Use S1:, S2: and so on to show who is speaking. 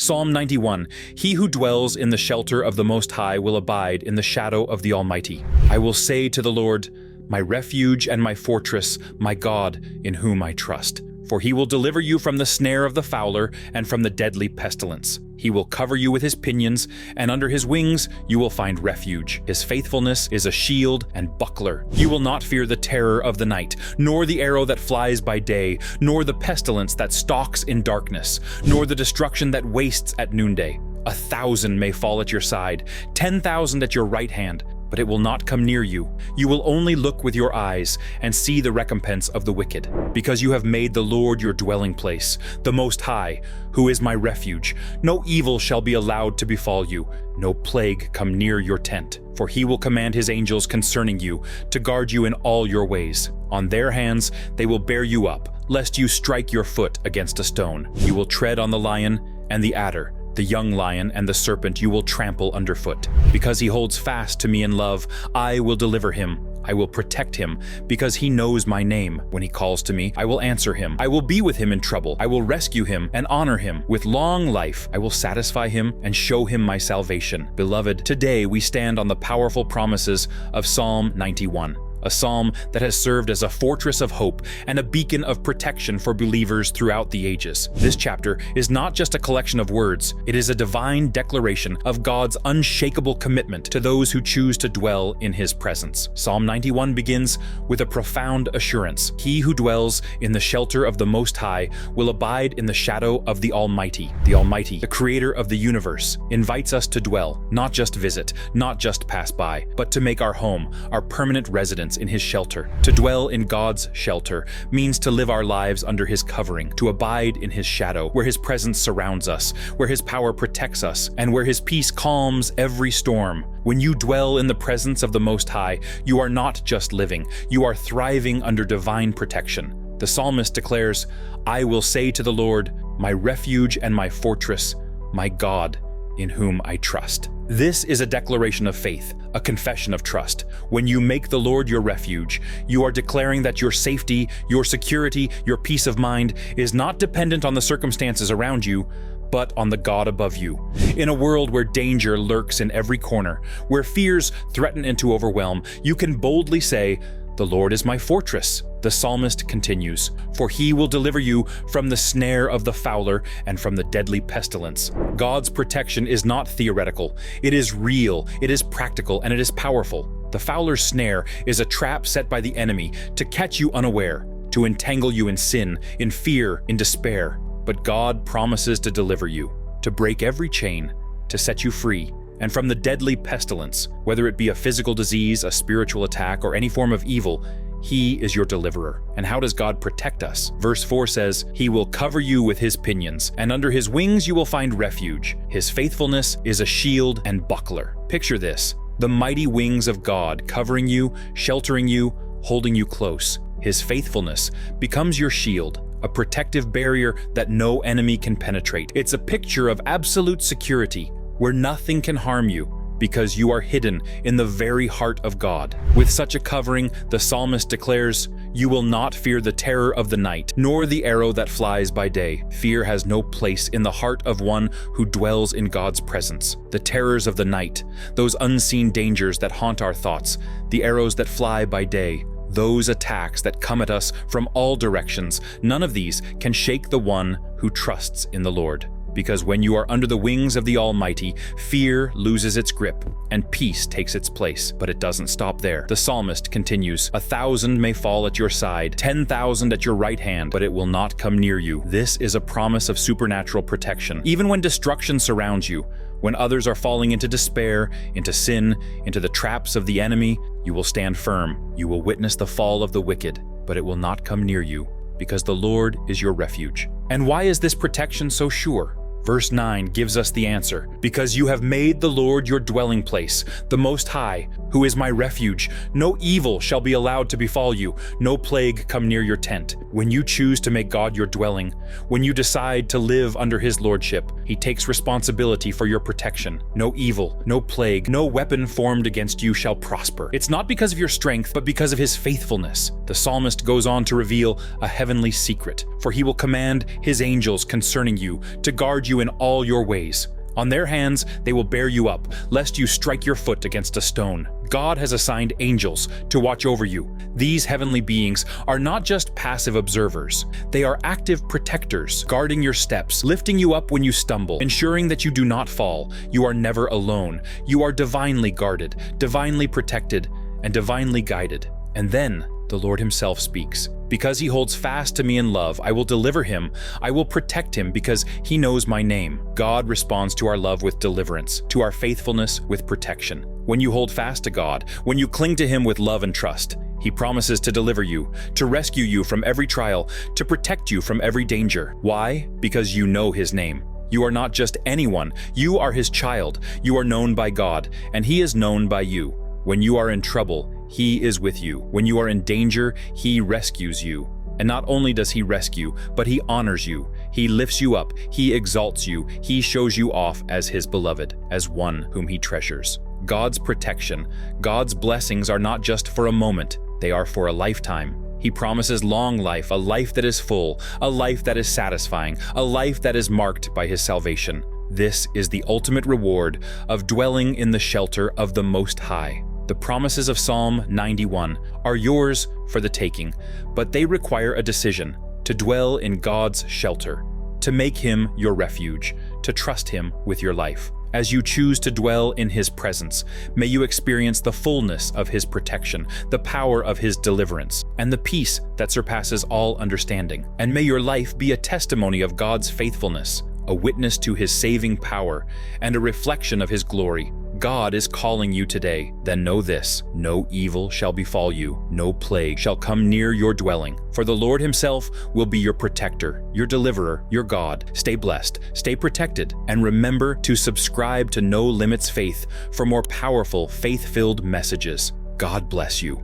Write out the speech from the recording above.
S1: Psalm 91, He who dwells in the shelter of the Most High will abide in the shadow of the Almighty. I will say to the Lord, my refuge and my fortress, my God, in whom I trust. For he will deliver you from the snare of the fowler and from the deadly pestilence. He will cover you with his pinions, and under his wings you will find refuge. His faithfulness is a shield and buckler. You will not fear the terror of the night, nor the arrow that flies by day, nor the pestilence that stalks in darkness, nor the destruction that wastes at noonday. 1,000 may fall at your side, 10,000 at your right hand, but it will not come near you. You will only look with your eyes and see the recompense of the wicked. Because you have made the Lord your dwelling place, the Most High, who is my refuge, no evil shall be allowed to befall you, no plague come near your tent. For he will command his angels concerning you, to guard you in all your ways. On their hands they will bear you up, lest you strike your foot against a stone. You will tread on the lion and the adder, the young lion and the serpent you will trample underfoot. Because he holds fast to me in love, I will deliver him. I will protect him, because he knows my name. When he calls to me, I will answer him. I will be with him in trouble. I will rescue him and honor him. With long life, I will satisfy him and show him my salvation. Beloved, today we stand on the powerful promises of Psalm 91. A psalm that has served as a fortress of hope and a beacon of protection for believers throughout the ages. This chapter is not just a collection of words, it is a divine declaration of God's unshakable commitment to those who choose to dwell in his presence. Psalm 91 begins with a profound assurance. He who dwells in the shelter of the Most High will abide in the shadow of the Almighty. The Almighty, the creator of the universe, invites us to dwell, not just visit, not just pass by, but to make our home, our permanent residence in his shelter. To dwell in God's shelter means to live our lives under his covering, to abide in his shadow, where his presence surrounds us, where his power protects us, and where his peace calms every storm. When you dwell in the presence of the Most High, you are not just living, you are thriving under divine protection. The psalmist declares, I will say to the Lord, my refuge and my fortress, my God, in whom I trust. This is a declaration of faith, a confession of trust. When you make the Lord your refuge, you are declaring that your safety, your security, your peace of mind is not dependent on the circumstances around you, but on the God above you. In a world where danger lurks in every corner, where fears threaten and to overwhelm, you can boldly say, the Lord is my fortress. The psalmist continues, for he will deliver you from the snare of the fowler and from the deadly pestilence. God's protection is not theoretical. It is real, it is practical, and it is powerful. The fowler's snare is a trap set by the enemy to catch you unaware, to entangle you in sin, in fear, in despair. But God promises to deliver you, to break every chain, to set you free, and from the deadly pestilence, whether it be a physical disease, a spiritual attack, or any form of evil, he is your deliverer. And how does God protect us? Verse 4 says, he will cover you with his pinions, and under his wings you will find refuge. His faithfulness is a shield and buckler. Picture this, the mighty wings of God covering you, sheltering you, holding you close. His faithfulness becomes your shield, a protective barrier that no enemy can penetrate. It's a picture of absolute security, where nothing can harm you, because you are hidden in the very heart of God. With such a covering, the psalmist declares, you will not fear the terror of the night, nor the arrow that flies by day. Fear has no place in the heart of one who dwells in God's presence. The terrors of the night, those unseen dangers that haunt our thoughts, the arrows that fly by day, those attacks that come at us from all directions, none of these can shake the one who trusts in the Lord. Because when you are under the wings of the Almighty, fear loses its grip and peace takes its place. But it doesn't stop there. The psalmist continues, 1,000 may fall at your side, 10,000 at your right hand, but it will not come near you. This is a promise of supernatural protection. Even when destruction surrounds you, when others are falling into despair, into sin, into the traps of the enemy, you will stand firm. You will witness the fall of the wicked, but it will not come near you, because the Lord is your refuge. And why is this protection so sure? Verse 9 gives us the answer. Because you have made the Lord your dwelling place, the Most High, who is my refuge. No evil shall be allowed to befall you, no plague come near your tent. When you choose to make God your dwelling, when you decide to live under his lordship, he takes responsibility for your protection. No evil, no plague, no weapon formed against you shall prosper. It's not because of your strength, but because of his faithfulness. The psalmist goes on to reveal a heavenly secret, for he will command his angels concerning you to guard you you in all your ways. On their hands they will bear you up, lest you strike your foot against a stone. God has assigned angels to watch over you. These heavenly beings are not just passive observers. They are active protectors, guarding your steps, lifting you up when you stumble, ensuring that you do not fall. You are never alone. You are divinely guarded, divinely protected, and divinely guided. And then the Lord himself speaks. Because he holds fast to me in love, I will deliver him. I will protect him because he knows my name. God responds to our love with deliverance, to our faithfulness with protection. When you hold fast to God, when you cling to him with love and trust, he promises to deliver you, to rescue you from every trial, to protect you from every danger. Why? Because you know his name. You are not just anyone. You are his child. You are known by God, and he is known by you. When you are in trouble, he is with you. When you are in danger, he rescues you. And not only does he rescue, but he honors you. He lifts you up. He exalts you. He shows you off as his beloved, as one whom he treasures. God's protection, God's blessings are not just for a moment. They are for a lifetime. He promises long life, a life that is full, a life that is satisfying, a life that is marked by his salvation. This is the ultimate reward of dwelling in the shelter of the Most High. The promises of Psalm 91 are yours for the taking, but they require a decision to dwell in God's shelter, to make him your refuge, to trust him with your life. As you choose to dwell in his presence, may you experience the fullness of his protection, the power of his deliverance, and the peace that surpasses all understanding. And may your life be a testimony of God's faithfulness, a witness to his saving power, and a reflection of his glory. God is calling you today. Then know this: no evil shall befall you, no plague shall come near your dwelling. For the Lord himself will be your protector, your deliverer, your God. Stay blessed, stay protected, and remember to subscribe to No Limits Faith for more powerful, faith-filled messages. God bless you.